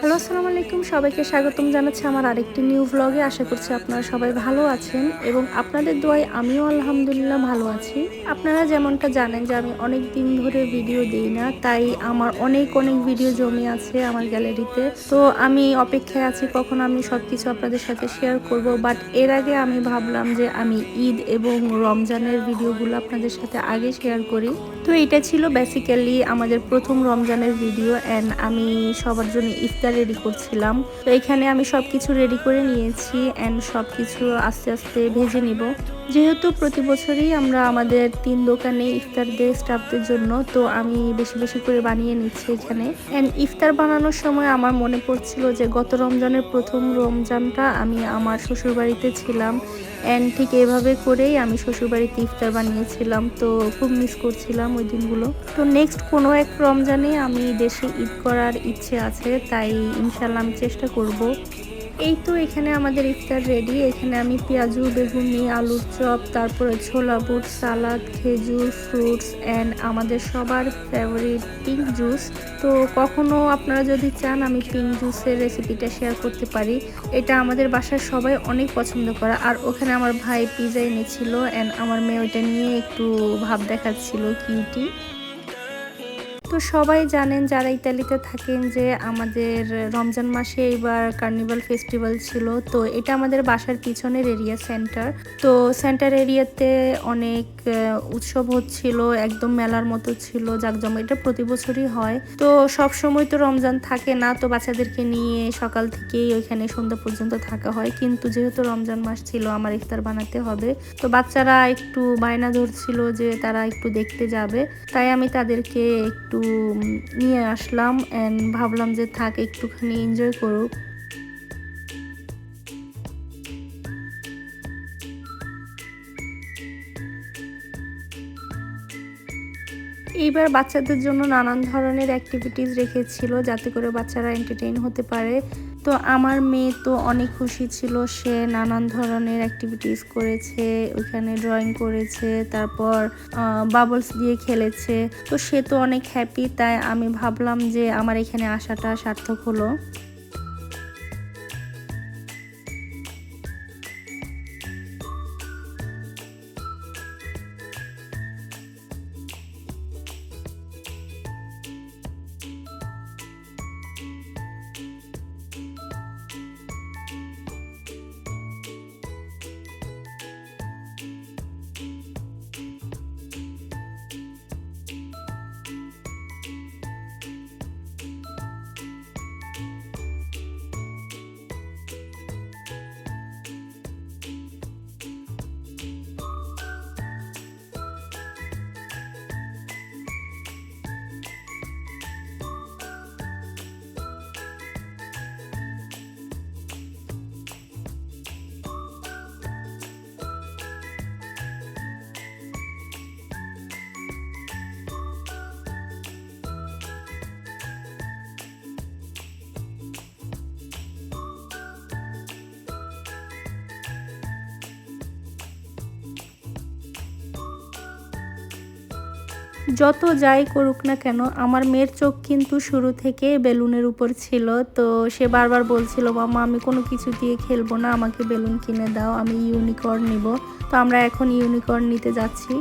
Hello, আসসালামু আলাইকুম। সবাইকে স্বাগতম জানাচ্ছি আমার আরেকটি নিউ ভ্লগে। আশা করছি আপনারা সবাই ভালো আছেন এবং আপনাদের দোয়ায় আমিও আলহামদুলিল্লাহ ভালো আছি। আপনারা যেমনটা জানেন যে আমি অনেক দিন ধরে ভিডিও দিই না, তাই আমার অনেক ভিডিও জমে আছে আমার গ্যালারিতে। তো আমি অপেক্ষায় আছি কখন আমি সবকিছু আপনাদের সাথে শেয়ার করব। বাট এর আগে আমি ভাবলাম যে আমি ঈদ এবং রমজানের ভিডিওগুলো আপনাদের সাথে আগে শেয়ার করি। তো এটা ছিল বেসিক্যালি আমাদের প্রথম রমজানের ভিডিও অ্যান্ড আমি সবার জন্য ইফতার রেডি করছিলাম। তো এখানে আমি সব কিছু রেডি করে নিয়েছি অ্যান্ড সব কিছু আস্তে আস্তে ভেজে নিব। যেহেতু প্রতি বছরই আমরা আমাদের 3 দোকানে ইফতার দিই স্টাফদের জন্য, তো আমি বেশি বেশি করে বানিয়ে নিচ্ছি এখানে। অ্যান্ড ইফতার বানানোর সময় আমার মনে পড়ছিল যে গত রমজানের প্রথম রমজানটা আমি আমার শ্বশুরবাড়িতে ছিলাম অ্যান্ড ঠিক এভাবে করেই আমি শ্বশুরবাড়িতে ইফতার বানিয়েছিলাম। তো খুব মিস করছিলাম ওই দিনগুলো। তো নেক্সট কোনো এক রমজানে আমি দেশে ঈদ করার ইচ্ছে আছে, তাই ইনশাল্লাহ আমি চেষ্টা করব। এই তো এখানে আমাদের ইফতার রেডি। এখানে আমি পেঁয়াজু, বেগুনি, আলুর চপ, তারপরে ছোলা বুট, সালাদ, খেজুর, ফ্রুটস অ্যান্ড আমাদের সবার ফেভারিট পিঙ্ক জুস। তো কখনো আপনারা যদি চান আমি পিঙ্ক জুসের রেসিপিটা শেয়ার করতে পারি। এটা আমাদের বাসার সবাই অনেক পছন্দ করে। আর ওখানে আমার ভাই পিজা এনেছিল অ্যান্ড আমার মেয়ে ওইটা নিয়ে একটু ভাব দেখাচ্ছিল, কিউটি। তো সবাই জানেন যারা ইতালিতে থাকেন যে আমাদের রমজান মাসে এবার কার্নিভাল ফেস্টিভ্যাল ছিল। তো এটা আমাদের বাসার পিছনের এরিয়া সেন্টার। তো সেন্টার এরিয়াতে অনেক উৎসব হচ্ছিল, একদম মেলার মতো ছিল, জাঁকজমক। এটা প্রতি বছরই হয়। তো সব সময় তো রমজান থাকে না, তো বাচ্চাদেরকে নিয়ে সকাল থেকেই ওইখানে সন্ধ্যা পর্যন্ত থাকা হয়। কিন্তু যেহেতু রমজান মাস ছিল আমার ইফতার বানাতে হবে, তো বাচ্চারা একটু বায়না ধরছিল যে তারা একটু দেখতে যাবে, তাই আমি তাদেরকে একটু নিয়ে আসলাম অ্যান্ড ভাবলাম যে থাক একটুখানি এনজয় করুক। এইবার বাচ্চাদের জন্য নানান ধরনের অ্যাক্টিভিটিস রেখেছিল যাতে করে বাচ্চারা এন্টারটেইন হতে পারে। তো আমার মেয়ে তো অনেক খুশি ছিল, সে নানান ধরনের অ্যাক্টিভিটিস করেছে, ওইখানে ড্রয়িং করেছে, তারপর বাবলস দিয়ে খেলেছে। তো সে তো অনেক হ্যাপি, তাই আমি ভাবলাম যে আমার এখানে আসাটা সার্থক হলো। যত যাই করুক না কেন আমার মেয়ের চোখ কিন্তু শুরু থেকে বেলুনের উপর ছিল। তো সে বারবার বলছিল, মামা আমি কোনো কিছু দিয়ে খেলবো না, আমাকে বেলুন কিনে দাও, আমি ইউনিকর্ন নিব। তো আমরা এখন ইউনিকর্ন নিতে যাচ্ছি।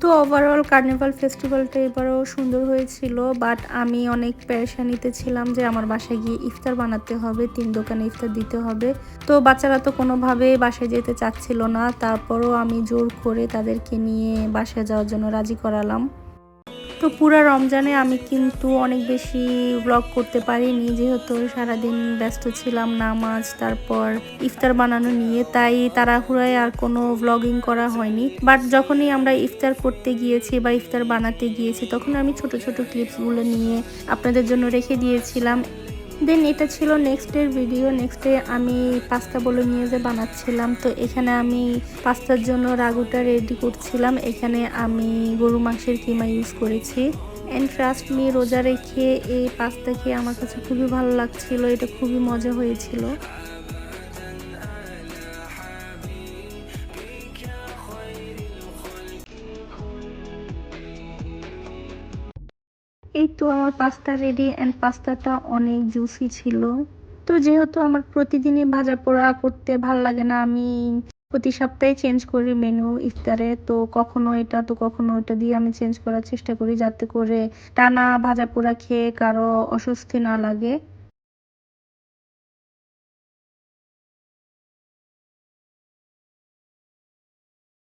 তো ওভারঅল কার্নিভাল ফেস্টিভ্যালটা এবারও সুন্দর হয়েছিল, বাট আমি অনেক পেরেশানিতে ছিলাম যে আমার বাসায় গিয়ে ইফতার বানাতে হবে, 3 দোকানে ইফতার দিতে হবে। তো বাচ্চারা তো কোনোভাবে বাসায় যেতে চাচ্ছিল না, তারপরও আমি জোর করে তাদেরকে নিয়ে বাসায় যাওয়ার জন্য রাজি করালাম। তো পুরো রমজানে আমি কিন্তু অনেক বেশি ব্লগ করতে পারিনি, যেহেতু সারাদিন ব্যস্ত ছিলাম নামাজ তারপর ইফতার বানানো নিয়ে, তাই তাড়াহুড়ায় আর কোনো ব্লগিং করা হয়নি। বাট যখনই আমরা ইফতার করতে গিয়েছি বা ইফতার বানাতে গিয়েছি তখন আমি ছোট ছোট ক্লিপসগুলো নিয়ে আপনাদের জন্য রেখে দিয়েছিলাম। দেন এটা ছিল নেক্সট ডের ভিডিও। নেক্সট ডে আমি পাস্তা বোলোনিয়েজে বানাচ্ছিলাম। তো এখানে আমি পাস্তার জন্য রাগুটা রেডি করছিলাম। এখানে আমি গরু মাংসের কিমা ইউজ করেছি। অ্যান্ড ট্রাস্ট মি, রোজা রেখে এই পাস্তা খেয়ে আমার কাছে খুবই ভালো লাগছিল, এটা খুবই মজা হয়েছিল। এই তো আমার পাস্তা রেডি, অ্যান্ড পাস্তাটা অনেক জুসি ছিল। তো যেহেতু আমার প্রতিদিনই ভাজা পোড়া করতে ভাল লাগে না, আমি প্রতি সপ্তাহে চেঞ্জ করি মেনু ইফতারে। তো কখনো এটা তো কখনো ওটা দিয়ে আমি চেঞ্জ করার চেষ্টা করি, যাতে করে টানা ভাজা পোড়া খেয়ে কারো অস্বস্তি না লাগে।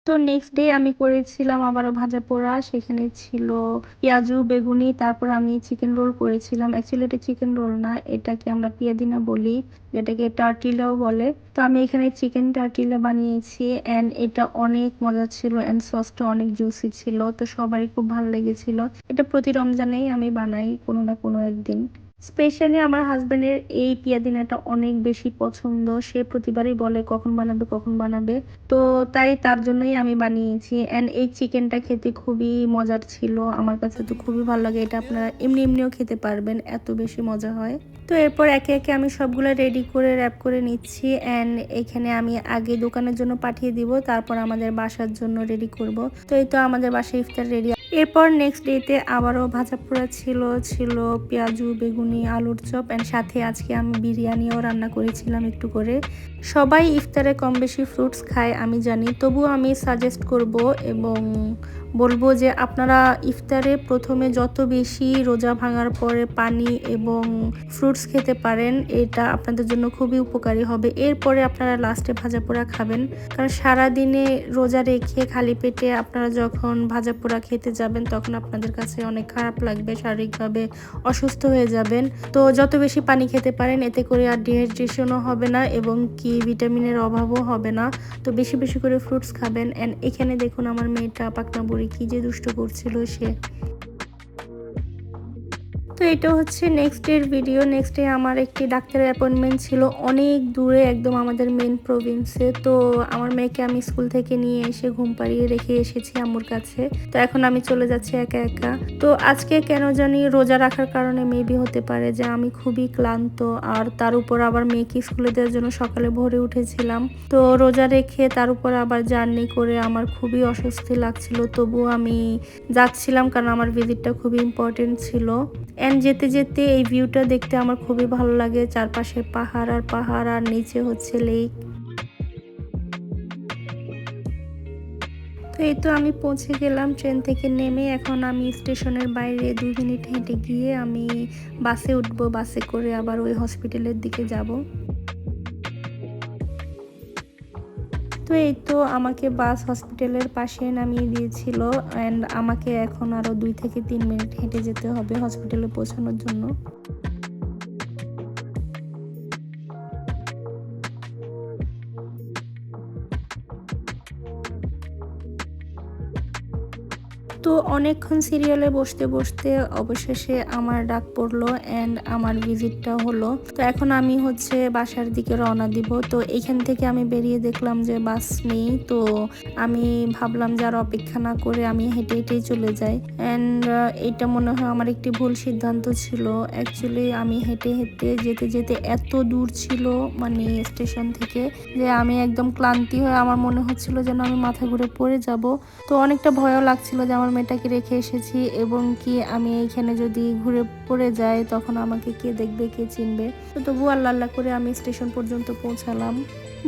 তো নেক্সট ডে আমি করেছিলাম আবারও ভাজা পোড়া, সেখানে ছিল পেঁয়াজু বেগুনি, তারপর আমি চিকেন রোল করেছিলাম। অ্যাকচুয়ালি এটা চিকেন রোল না, এটাকে আমরা পিয়াদিনা বলি, যেটাকে টার্টিলাও বলে। তো আমি এখানে চিকেন টার্টিলা বানিয়েছি, অ্যান্ড এটা অনেক মজা ছিল, অ্যান্ড সসটা অনেক জুসি ছিল। তো সবারই খুব ভালো লেগেছিল। এটা প্রতি রমজানেই আমি বানাই কোনো না কোনো একদিন। স্পেশালি আমার হাজবেন্ডের এই পিয়াদিনাটা অনেক বেশি পছন্দ, সে প্রতিবারই বলে কখন বানাবে কখন বানাবে। তো তাই তার জন্যই আমি বানিয়েছি। অ্যান্ড এই চিকেনটা খেতে খুবই মজার ছিল, আমার কাছে তো খুবই ভালো লাগে। এটা আপনারা এমনি এমনিও খেতে পারবেন, এত বেশি মজা হয়। তো এরপর একে একে আমি সবগুলো রেডি করে র্যাপ করে নিচ্ছি। অ্যান্ড এখানে আমি আগে দোকানের জন্য পাঠিয়ে দিব, তারপর আমাদের বাসার জন্য রেডি করব। তো এই তো আমাদের বাসায় ইফতার রেডি। এরপর নেক্সট ডেতে আবারও ভাজা পোড়া ছিল, ছিল পেঁয়াজু বেগুনি আলুর চপ, অ্যান্ড সাথে আজকে আমি বিরিয়ানিও রান্না করেছিলাম একটু করে। সবাই ইফতারে কম বেশি ফ্রুটস খায় আমি জানি, তবুও আমি সাজেস্ট করব এবং বলবো যে আপনারা ইফতারে প্রথমে যত বেশি রোজা ভাঙার পরে পানি এবং ফ্রুটস খেতে পারেন, এটা আপনাদের জন্য খুবই উপকারী হবে। এরপরে আপনারা লাস্টে ভাজা পোড়া খাবেন, কারণ সারাদিনে রোজা রেখে খালি পেটে আপনারা যখন ভাজা পোড়া খেতে যাবেন তখন আপনাদের কাছে অনেক খারাপ লাগবে, শারীরিকভাবে অসুস্থ হয়ে যাবেন। তো যত বেশি পানি খেতে পারেন, এতে করে আর ডিহাইড্রেশনও হবে না এবং কি ভিটামিনের অভাবও হবে না। তো বেশি বেশি করে ফ্রুটস খাবেন। অ্যান্ড এখানে দেখুন আমার মেয়েটা পাকনা বুড়ি কি যে দুষ্ট করছিল সে। তো এটা হচ্ছে নেক্সট ডের ভিডিও। নেক্সট ডে আমার একটি ডাক্তারের অ্যাপয়েন্টমেন্ট ছিল অনেক দূরে, একদম আমাদের মেন প্রভিন্সে। তো আমার মেয়েকে আমি স্কুল থেকে নিয়ে এসে ঘুম পাড়িয়ে রেখে এসেছি আম্মুর কাছে। তো এখন আমি চলে যাচ্ছি একা একা। তো আজকে কেন জানি রোজা রাখার কারণে মেবি হতে পারে যে আমি খুবই ক্লান্ত, আর তার উপর আবার মেয়েকে স্কুলে দেওয়ার জন্য সকালে ভোরে উঠেছিলাম। তো রোজা রেখে তার উপর আবার জার্নি করে আমার খুবই অস্বস্তি লাগছিল, তবুও আমি যাচ্ছিলাম কারণ আমার ভিজিটটা খুবই ইম্পর্টেন্ট ছিল। অ্যান্ড যেতে যেতে এই ভিউটা দেখতে আমার খুবই ভালো লাগে, চারপাশে পাহাড় আর পাহাড়, আর নিচে হচ্ছে লেক। তো এই তো আমি পৌঁছে গেলাম ট্রেন থেকে নেমে। এখন আমি স্টেশনের বাইরে 2 মিনিট হেঁটে গিয়ে আমি বাসে উঠবো, বাসে করে আবার ওই হসপিটালের দিকে যাব। তো এই তো আমাকে বাস হসপিটালের পাশে নামিয়ে দিয়েছিল, অ্যান্ড আমাকে এখন আরও 2 থেকে 3 মিনিট হেঁটে যেতে হবে হসপিটালে পৌঁছানোর জন্য। তো অনেকক্ষণ সিরিয়ালে বসতে বসতে অবশেষে আমার ডাক পড়লো, অ্যান্ড আমার ভিজিটটা হলো। তো এখন আমি হচ্ছে বাসার দিকে রওনা দিব। তো এখান থেকে আমি বেরিয়ে দেখলাম যে বাস নেই। তো আমি ভাবলাম যে আর অপেক্ষা না করে আমি হেঁটে হেঁটেই চলে যাই। অ্যান্ড এটা মনে হয় আমার একটি ভুল সিদ্ধান্ত ছিল। অ্যাকচুয়ালি আমি হেঁটে হেঁটে যেতে যেতে এত দূর ছিল মানে স্টেশন থেকে, যে আমি একদম ক্লান্তি হয়ে আমার মনে হচ্ছিল যেন আমি মাথা ঘুরে পড়ে যাব। তো অনেকটা ভয়ও লাগছিল যে আমার মেয়েটাকে রেখে এসেছি এবং কি আমি এইখানে যদি ঘুরে পড়ে যাই তখন আমাকে কে দেখবে কে চিনবে। তো তবু আল্লাহ আল্লাহ করে আমি স্টেশন পর্যন্ত পৌঁছালাম।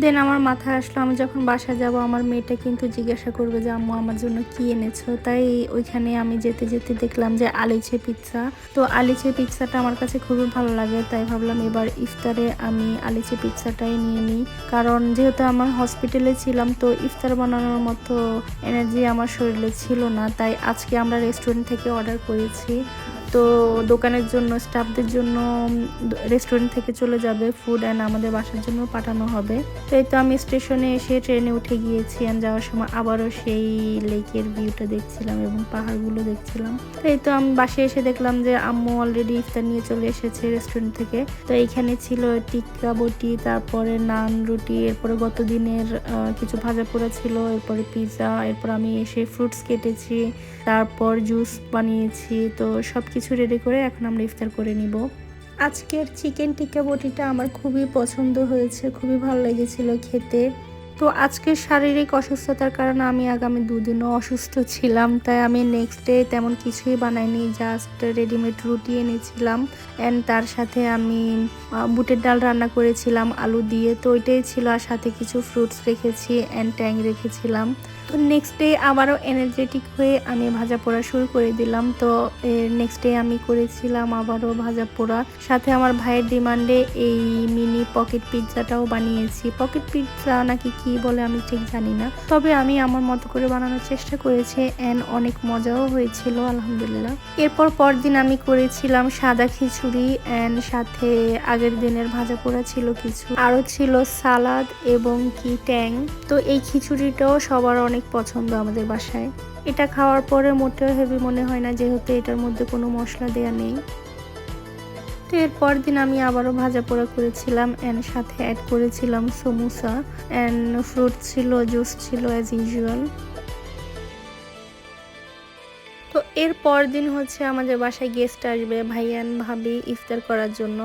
দেন আমার মাথায় আসলো আমি যখন বাসায় যাব আমার মেয়েটা কিন্তু জিজ্ঞাসা করবে যে আম্মু আমার জন্য কি এনেছো। তাই ওইখানে আমি যেতে যেতে দেখলাম যে আলিছে পিৎজা। তো আলিছে পিৎজাটা আমার কাছে খুবই ভালো লাগে, তাই ভাবলাম এবার ইফতারে আমি আলিছে পিৎজাটাই নিয়ে নিই। কারণ যেহেতু আমার হসপিটালে ছিলাম তো ইফতার বানানোর মতো এনার্জি আমার শরীরে ছিল না, তাই আজকে আমরা রেস্টুরেন্ট থেকে অর্ডার করেছি। তো দোকানের জন্য স্টাফদের জন্য রেস্টুরেন্ট থেকে চলে যাবে ফুড অ্যান্ড আমাদের বাসার জন্য পাঠানো হবে। তো এই তো আমি স্টেশনে এসে ট্রেনে উঠে গিয়েছি অ্যান্ড যাওয়ার সময় আবারও সেই লেকের ভিউটা দেখছিলাম এবং পাহাড়গুলো দেখছিলাম। তো এই তো আমি বাসায় এসে দেখলাম যে আম্মু অলরেডি ইফতার নিয়ে চলে এসেছে রেস্টুরেন্ট থেকে। তো এইখানে ছিল টিক্কা বটি, তারপরে নান রুটি, এরপরে গত দিনের কিছু ভাজা পোড়া ছিল, এরপরে পিৎজা, এরপর আমি এসে ফ্রুটস কেটেছি, তারপর জুস বানিয়েছি। তো সব কিছু রেডি করে এখন আমরা ইফতার করে নিব। আজকের চিকেন টিক্কা বটিটা আমার খুবই পছন্দ হয়েছে, খুবই ভালো লেগেছিল খেতে। তো আজকের শারীরিক অসুস্থতার কারণে আমি আগামী দুদিনও অসুস্থ ছিলাম, তাই আমি নেক্সট ডে তেমন কিছুই বানাইনি, জাস্ট রেডিমেড রুটি এনেছিলাম অ্যান্ড তার সাথে আমি বুটের ডাল রান্না করেছিলাম আলু দিয়ে। তো ওইটাই ছিল, আর সাথে কিছু ফ্রুটস রেখেছি অ্যান্ড ট্যাং রেখেছিলাম। তো নেক্সট ডে আবারও এনার্জেটিক হয়ে আমি ভাজা পোড়া শুরু করে দিলাম। তো নেক্সট ডে আমি করেছিলাম আবারও ভাজা পোড়া, সাথে আমার ভাইয়ের ডিমান্ডে এই মিনি পকেট পিৎজাটাও বানিয়েছি। পকেট পিৎজা নাকি কি বলে আমি ঠিক জানি না, তবে আমি আমার মতো করে বানানোর চেষ্টা করেছি অ্যান্ড অনেক মজাও হয়েছিল আলহামদুলিল্লাহ। এরপর পরদিন আমি করেছিলাম সাদা খিচুড়ি অ্যান্ড সাথে আগের দিনের ভাজা পোড়া ছিল কিছু, আরও ছিল সালাদ এবং কি ট্যাং। তো এই খিচুড়িটাও সবার অনেক পছন্দ আমাদের বাসায়। এটা খাওয়ার পরে মোটেও হেভি মনে হয় না, যেহেতু এটার মধ্যে কোনো মশলা দেয়া নেই। তো এরপর দিন আমি আবারও ভাজা পোড়া করেছিলাম অ্যান্ড সাথে অ্যাড করেছিলাম সমোসা অ্যান্ড ফ্রুট ছিল, জুস ছিল অ্যাজ ইউজুয়াল। তো এরপর দিন হচ্ছে আমাদের বাসায় গেস্ট আসবে, ভাইয়ান ভাবি ইফতার করার জন্য।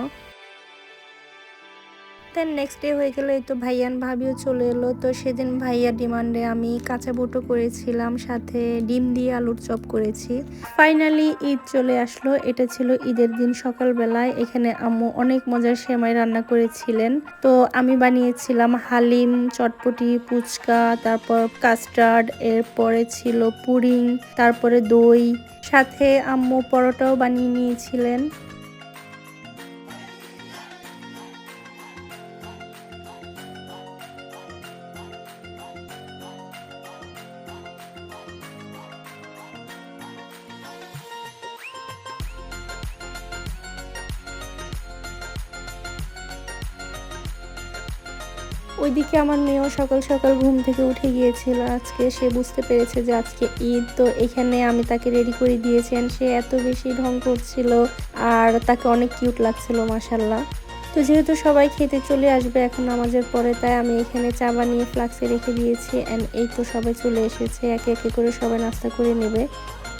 দেন নেক্সট ডে হয়ে গেল, এই তো ভাইয়ান ভাবিও চলে এলো। তো সেদিন ভাইয়া ডিমান্ডে আমি কাঁচা বুটো করেছিলাম, সাথে ডিম দিয়ে আলুর চপ করেছি। ফাইনালি ঈদ চলে আসলো। এটা ছিল ঈদের দিন সকালবেলায়। এখানে আম্মু অনেক মজার সেমাই রান্না করেছিলেন। তো আমি বানিয়েছিলাম হালিম, চটপটি, ফুচকা, তারপর কাস্টার্ড, এরপরে ছিল পুডিং, তারপরে দই, সাথে আম্মু পরোটাও বানিয়ে নিয়েছিলেন। ওইদিকে আমার মেয়েও সকাল সকাল ঘুম থেকে উঠে গিয়েছিল আজকে। সে বুঝতে পেরেছে যে আজকে ঈদ। তো এখানে আমি তাকে রেডি করে দিয়েছেন। সে এত বেশি ঢং করছিল আর তাকে অনেক কিউট লাগছিল মাশাল্লাহ। তো যেহেতু সবাই খেতে চলে আসবে এখন নামাজের পরে, তাই আমি এখানে চা বানিয়ে ফ্লাক্সে রেখে দিয়েছি অ্যান্ড এই তো সবাই চলে এসেছে, একে একে করে সবাই নাস্তা করে নেবে।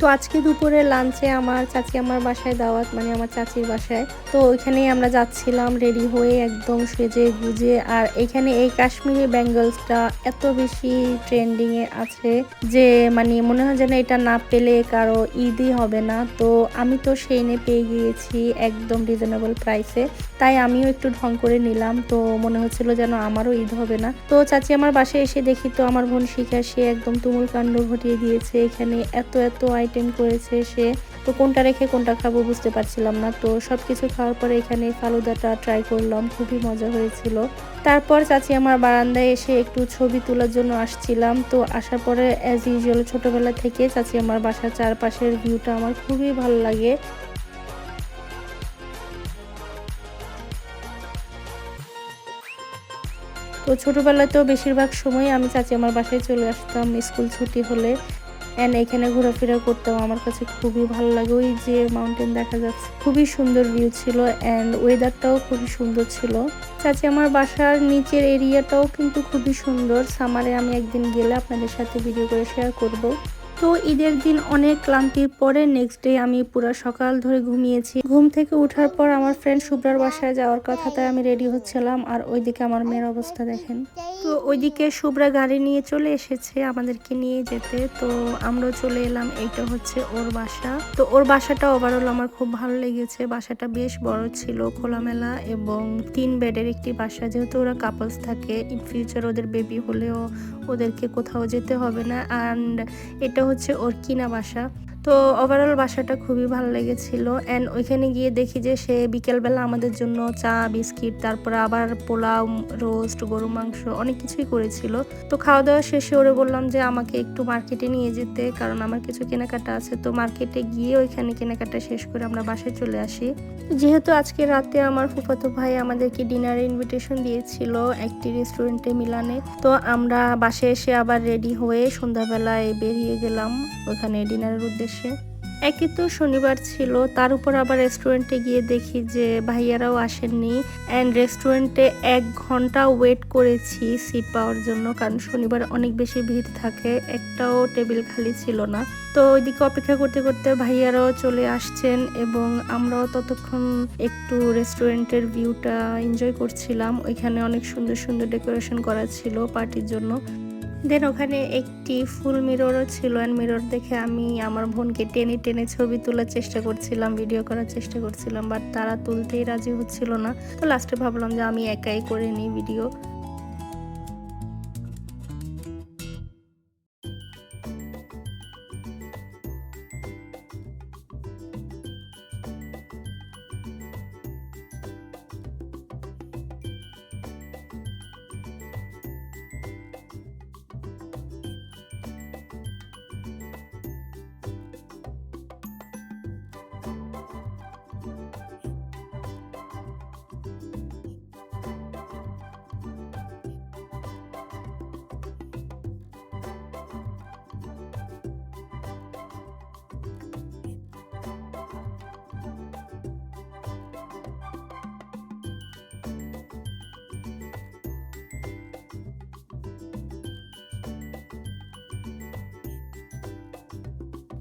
তো আজকে দুপুরে লাঞ্চে আমার চাচি আমার বাসায় দাওয়াত, মানে আমার চাচির বাসায়। তো ওইখানেই আমরা যাচ্ছিলাম রেডি হয়ে একদম সেজে গুজে। আর এখানে এই কাশ্মীরি ব্যাঙ্গলসটা এত বেশি ট্রেন্ডিংয়ে আছে যে মানে মনে হয় যেন এটা না পেলে কারো ঈদই হবে না। তো আমি তো সেইনে পেয়ে গিয়েছি একদম রিজনেবল প্রাইসে, তাই আমিও একটু ঢং করে নিলাম। তো মনে হচ্ছিল যেন আমারও ঈদ হবে না। তো চাচি আমার বাসায় এসে দেখি তো আমার বোন শিখা সে একদম তুমুল কাণ্ড ঘটিয়ে দিয়েছে। এখানে এত এত আইটেম করেছে সে, তো কোনটা রেখে কোনটা খাবো বুঝতে পারছিলাম না। তো সবকিছু খাওয়ার পরে এখানে ফালুদাটা ট্রাই করলাম, খুবই মজা হয়েছিল। তারপর চাচি আমার বারান্দায় এসে একটু ছবি তোলার জন্য আসছিলাম। তো আসার পরে অ্যাজ ইউজুয়াল ছোটবেলা থেকে চাচি আমার বাসার চারপাশের ভিউটা আমার খুবই ভালো লাগে। তো ছোটোবেলাতেও বেশিরভাগ সময় আমি চাচি আমার বাসায় চলে আসতাম স্কুল ছুটি হলে অ্যান্ড এখানে ঘোরাফেরা করতাম। আমার কাছে খুবই ভালো লাগে। ওই যে মাউন্টেন দেখা যাচ্ছে, খুবই সুন্দর ভিউ ছিল অ্যান্ড ওয়েদারটাও খুবই সুন্দর ছিল। চাচি আমার বাসার নিচের এরিয়াটাও কিন্তু খুবই সুন্দর। সামারে আমি একদিন গেলে আপনাদের সাথে ভিডিও করে শেয়ার করব। তো ঈদের দিন অনেক ক্লান্তির পরে নেক্সট ডে আমি পুরো সকাল ধরে ঘুমিয়েছি। ঘুম থেকে ওঠার পর আমার ফ্রেন্ড শুভ্রার বাসায় যাওয়ার কথা, তাই আমি রেডি হচ্ছিলাম। আর ওইদিকে আমার মেয়ের অবস্থা দেখেন। তো ওইদিকে শুভ্রা গাড়ি নিয়ে চলে এসেছে আমাদেরকে নিয়ে যেতে, তো আমরাও চলে এলাম। এইটা হচ্ছে ওর বাসা। তো ওর বাসাটা ওভারঅল আমার খুব ভালো লেগেছে। বাসাটা বেশ বড় ছিল, খোলামেলা এবং 3 বেডের একটি বাসা। যেহেতু ওরা কাপলস থাকে, ইন ফিউচার ওদের বেবি হলেও ওদেরকে কোথাও যেতে হবে না। অ্যান্ড এটা হচ্ছে ওর কিনা বাসা। তো ওভারঅল বাসাটা খুবই ভালো লেগেছিল। অ্যান্ড ওইখানে গিয়ে দেখি যে সে বিকেলবেলা আমাদের জন্য চা, বিস্কিট, তারপরে আবার পোলাও, রোস্ট, গরু মাংস অনেক কিছুই করেছিল। তো খাওয়া দাওয়া শেষে ওরে বললাম যে আমাকে একটু মার্কেটে নিয়ে যেতে, কারণ আমার কিছু কেনাকাটা আছে। তো মার্কেটে গিয়ে ওইখানে কেনাকাটা শেষ করে আমরা বাসায় চলে আসি। যেহেতু আজকে রাতে আমার ফুফাতো ভাই আমাদেরকে ডিনারে ইনভিটেশন দিয়েছিল একটি রেস্টুরেন্টে মিলানে, তো আমরা বাসায় এসে আবার রেডি হয়ে সন্ধ্যাবেলায় বেরিয়ে গেলাম ওখানে ডিনারের উদ্দেশ্যে। একে তো শনিবার ছিল, তার উপর আবার রেস্টুরেন্টে গিয়ে দেখি যে ভাইয়ারাও আসেননি। অ্যান্ড রেস্টুরেন্টে 1 ঘন্টা ওয়েট করেছি সিট পাওয়ার জন্য, কারণ শনিবার অনেক বেশি ভিড় থাকে, একটাও টেবিল খালি ছিল না। তো ওইদিকে অপেক্ষা করতে করতে ভাইয়ারাও চলে আসছেন এবং আমরাও ততক্ষণ একটু রেস্টুরেন্টের ভিউটা এনজয় করছিলাম। ওইখানে অনেক সুন্দর সুন্দর ডেকোরেশন করা ছিল পার্টির জন্য। দেন ওখানে একটি ফুল মিররও ছিল। অ্যান্ড মিরর দেখে আমি আমার বোনকে টেনে টেনে ছবি তোলার চেষ্টা করছিলাম, ভিডিও করার চেষ্টা করছিলাম, বাট তারা তুলতেই রাজি হচ্ছিল না। তো লাস্টে ভাবলাম যে আমি একাই করে নিই ভিডিও।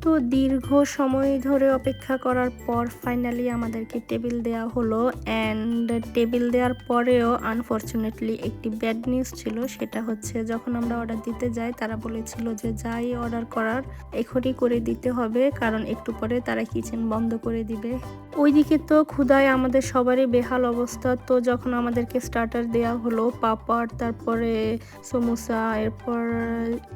তো দীর্ঘ সময় ধরে অপেক্ষা করার পর ফাইনালি আমাদেরকে টেবিল দেওয়া হলো। অ্যান্ড টেবিল দেওয়ার পরেও আনফর্চুনেটলি একটি ব্যাড নিউজ ছিল। সেটা হচ্ছে যখন আমরা অর্ডার দিতে যাই, তারা বলেছিল যে যাই অর্ডার করার এখনই করে দিতে হবে, কারণ একটু পরে তারা কিচেন বন্ধ করে দিবে। ওইদিকে তো ক্ষুধায় আমাদের সবারই বেহাল অবস্থা। তো যখন আমাদেরকে স্টার্টার দেওয়া হলো, পাপড়, তারপরে সমোসা, এরপর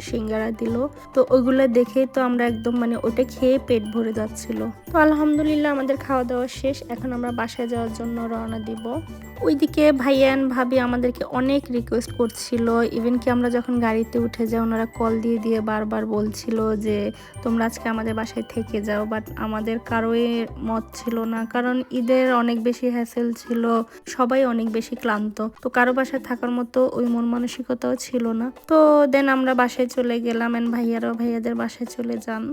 সিঙ্গারা দিল, তো ওইগুলো দেখেই তো আমরা একদম ওটা খেয়ে পেট ভরে যাচ্ছিল। তো আলহামদুলিল্লাহ আমাদের খাওয়া দাওয়া শেষ। এখন আমরা বাসায় যাওয়ার জন্য রওনা দিব। ওইদিকে ভাইয়ান ভাবি আমাদেরকে অনেক রিকোয়েস্ট করছিল। ইভেন কি আমরা যখন গাড়িতে উঠে যাই, ওনারা কল দিয়ে দিয়ে বারবার বলছিল যে তোমরা আজকে আমাদের বাসায় থেকে যাও। বাট আমাদের কারোই মত ছিল না, কারণ ঈদের অনেক বেশি হ্যাসেল ছিল, সবাই অনেক বেশি ক্লান্ত। তো কারো বাসায় থাকার মতো ওই মন মানসিকতাও ছিল না। তো দেন আমরা বাসায় চলে গেলাম। এন্ড ভাইয়ারাও ভাইয়াদের বাসায় চলে যান।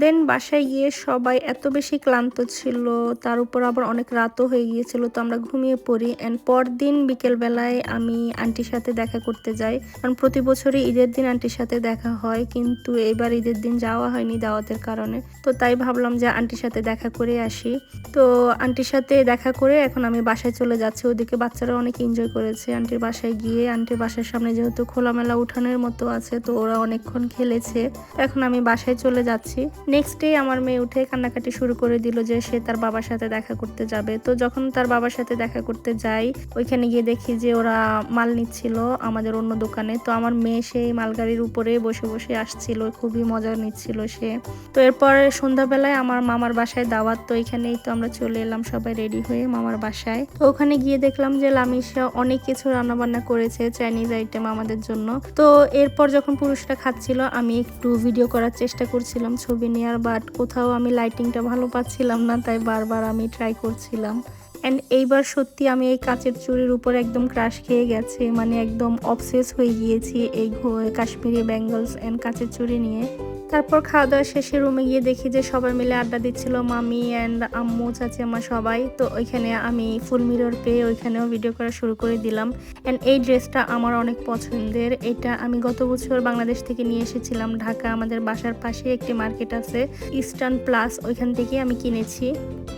দেন বাসায় গিয়ে সবাই এত বেশি ক্লান্ত ছিল, তার উপর আবার অনেক রাতও হয়ে গিয়েছিল, তো আমরা ঘুমিয়ে পড়ি। অ্যান্ড পরদিন বিকেলবেলায় আমি আন্টির সাথে দেখা করতে যাই, কারণ প্রতি বছরই ঈদের দিন আন্টির সাথে দেখা হয়, কিন্তু এবার ঈদের দিন যাওয়া হয়নি দাওয়াতের কারণে। তো তাই ভাবলাম যে আন্টির সাথে দেখা করে আসি। তো আন্টির সাথে দেখা করে এখন আমি বাসায় চলে যাচ্ছি। ওদিকে বাচ্চারা অনেক এনজয় করেছে আন্টির বাসায় গিয়ে। আন্টির বাসার সামনে যেহেতু খোলামেলা উঠানের মতো আছে, তো ওরা অনেকক্ষণ খেলেছে। এখন আমি বাসায় চলে যাচ্ছি। নেক্সট ডে আমার মেয়ে উঠে কান্নাকাটি শুরু করে দিল যে সে তার বাবার সাথে দেখা করতে যাবে। তো যখন তার বাবার সাথে দেখা করতে যাই, ওইখানে গিয়ে দেখি যে ওরা মাল নিচ্ছিল আমাদের অন্য দোকানে। তো আমার মেয়ে সেই মালগাড়ির উপরে বসে বসে আসছিল, খুবই মজা নিচ্ছিল সে। তো এরপর সন্ধ্যাবেলায় আমার মামার বাসায় দাওয়াত, তো এখানেই তো আমরা চলে এলাম সবাই রেডি হয়ে মামার বাসায়। তো ওখানে গিয়ে দেখলাম যে লামিশা অনেক কিছু রান্নাবান্না করেছে, চাইনিজ আইটেম আমাদের জন্য। তো এরপর যখন পুরুষরা খাচ্ছিল, আমি একটু ভিডিও করার চেষ্টা করছিলাম, ছবি নেওয়ার, বাট কোথাও আমি লাইটিংটা ভালো পাচ্ছিলাম না, তাই বারবার আমি ট্রাই করছিলাম। অ্যান্ড এইবার সত্যি আমি এই কাচের চুড়ির উপর একদম ক্রাশ খেয়ে গেছে, মানে একদম অবসেস হয়ে গিয়েছি এই কাশ্মীরি ব্যাঙ্গলস অ্যান্ড কাচের চুড়ি নিয়ে। তারপর খাওয়া দাওয়া শেষে রুমে গিয়ে দেখি যে সবাই মিলে আড্ডা দিচ্ছিল, মামি অ্যান্ড আম্মু চাচি আমার সবাই। তো ওইখানে আমি ফুল মিরর পেয়ে ওইখানেও ভিডিও করা শুরু করে দিলাম। অ্যান্ড এই ড্রেসটা আমার অনেক পছন্দের। এটা আমি গত বছর বাংলাদেশ থেকে নিয়ে এসেছিলাম ঢাকা, আমাদের বাসার পাশে একটি মার্কেট আছে ইস্টার্ন প্লাস, ওইখান থেকে আমি কিনেছি।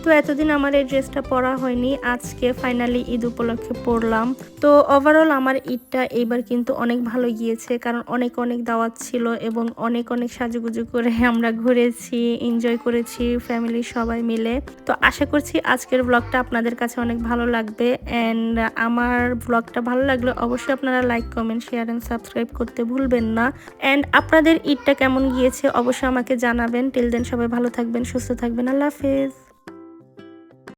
তো এতদিন আমার এই ড্রেসটা পরা হয়নি, আজকে ফাইনালি ঈদ উপলক্ষে পরলাম। তো ওভারঅল আমার ঈদটা এইবার কিন্তু অনেক ভালো গিয়েছে, কারণ অনেক অনেক দাওয়াত ছিল এবং অনেক অনেক সাজুগুজু করে আমরা ঘুরেছি, এনজয় করেছি ফ্যামিলির সবাই মিলে। তো আশা করছি আজকের ব্লগটা আপনাদের কাছে অনেক ভালো লাগবে। অ্যান্ড আমার ব্লগটা ভালো লাগলে অবশ্যই আপনারা like comment share and subscribe করতে ভুলবেন না। অ্যান্ড আপনাদের ঈদটা কেমন গিয়েছে অবশ্যই আমাকে জানাবেন। টিল দেন সবাই ভালো থাকবেন, সুস্থ থাকবেন। আল্লাহ হাফেজ।